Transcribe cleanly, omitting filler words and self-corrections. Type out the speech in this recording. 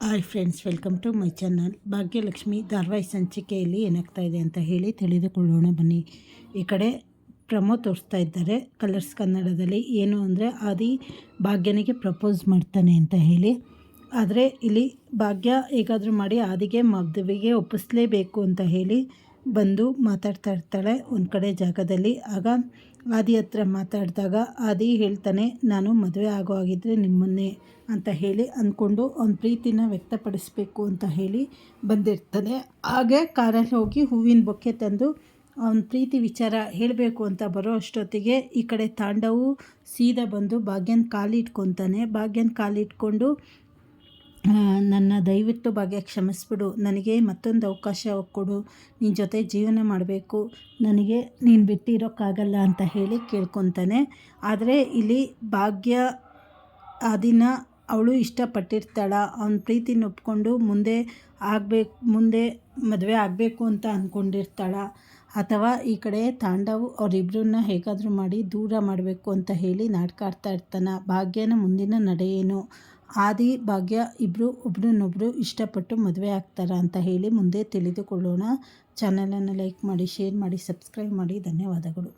Hi friends, welcome to my channel. Bhagyalakshmi ಧಾರಾವಾಹಿ ಸಂಚಿಕೆಯಲ್ಲಿ ಏನಾಗ್ತಾ ಇದೆ ಅಂತ ಹೇಳಿ ತಿಳಿದುಕೊಳ್ಳೋಣ ಬನ್ನಿ. ಈ ಕಡೆ ಪ್ರಮೋ ತೋರಿಸ್ತಾ ಇದ್ದಾರೆ ಕಲರ್ಸ್ ಕನ್ನಡದಲ್ಲಿ. ಏನು ಅಂದರೆ ಆದಿ ಭಾಗ್ಯನಿಗೆ ಪ್ರಪೋಸ್ ಮಾಡ್ತಾನೆ ಅಂತ ಹೇಳಿ. ಆದರೆ ಇಲ್ಲಿ ಭಾಗ್ಯ ಹೇಗಾದರೂ ಮಾಡಿ ಆದಿಗೆ ಮದುವೆಗೆ ಒಪ್ಪಿಸ್ಲೇಬೇಕು ಅಂತ ಹೇಳಿ ಬಂದು ಮಾತಾಡ್ತಾ ಇರ್ತಾಳೆ ಒಂದು ಕಡೆ ಜಾಗದಲ್ಲಿ. ಆಗ ಆದಿ ಹತ್ರ ಮಾತಾಡಿದಾಗ ಆದಿ ಹೇಳ್ತಾನೆ, ನಾನು ಮದುವೆ ಆಗೋ ಆಗಿದ್ದರೆ ನಿಮ್ಮನ್ನೇ ಅಂತ ಹೇಳಿ ಅಂದ್ಕೊಂಡು ಅವನ ಪ್ರೀತಿನ ವ್ಯಕ್ತಪಡಿಸಬೇಕು ಅಂತ ಹೇಳಿ ಬಂದಿರ್ತಾನೆ. ಹಾಗೆ ಕಾರಲ್ಲಿ ಹೋಗಿ ಹೂವಿನ ಬೊಕ್ಕೆ ತಂದು ಅವನ ಪ್ರೀತಿ ವಿಚಾರ ಹೇಳಬೇಕು ಅಂತ ಬರೋ ಅಷ್ಟೊತ್ತಿಗೆ ಈ ಕಡೆ ತಾಂಡವು ಸೀದಾ ಬಂದು ಭಾಗ್ಯನ ಕಾಲಿಟ್ಕೊತಾನೆ. ಭಾಗ್ಯನ ಕಾಲಿಟ್ಕೊಂಡು, ನನ್ನ ದಯವಿಟ್ಟು ಭಾಗ್ಯ ಕ್ಷಮಿಸ್ಬಿಡು, ನನಗೆ ಮತ್ತೊಂದು ಅವಕಾಶ ಕೊಡು, ನಿನ್ನ ಜೊತೆ ಜೀವನ ಮಾಡಬೇಕು, ನನಗೆ ನೀನು ಬಿಟ್ಟಿರೋಕ್ಕಾಗಲ್ಲ ಅಂತ ಹೇಳಿ ಕೇಳ್ಕೊತಾನೆ. ಆದರೆ ಇಲ್ಲಿ ಭಾಗ್ಯ ಆದಿನ ಅವಳು ಇಷ್ಟಪಟ್ಟಿರ್ತಾಳ, ಅವನ ಪ್ರೀತಿನ ಒಪ್ಕೊಂಡು ಮುಂದೆ ಮದುವೆ ಆಗಬೇಕು ಅಂತ ಅಂದ್ಕೊಂಡಿರ್ತಾಳ, ಅಥವಾ ಈ ಕಡೆ ತಾಂಡವ್ ಅವರಿಬ್ಬರನ್ನ ಹೇಗಾದರೂ ಮಾಡಿ ದೂರ ಮಾಡಬೇಕು ಅಂತ ಹೇಳಿ ನಾಟಕ ಆಡ್ತಾ ಇರ್ತಾನೆ. ಭಾಗ್ಯನ ಮುಂದಿನ ನಡೆ ಏನು, ಆದಿ ಭಾಗ್ಯ ಇಬ್ಬರು ಒಬ್ರನ್ನೊಬ್ಬರು ಇಷ್ಟಪಟ್ಟು ಮದುವೆ ಆಗ್ತಾರಾ ಅಂತ ಹೇಳಿ ಮುಂದೆ ತಿಳಿದುಕೊಳ್ಳೋಣ. ಚಾನಲನ್ನು ಲೈಕ್ ಮಾಡಿ, ಶೇರ್ ಮಾಡಿ, ಸಬ್ಸ್ಕ್ರೈಬ್ ಮಾಡಿ. ಧನ್ಯವಾದಗಳು.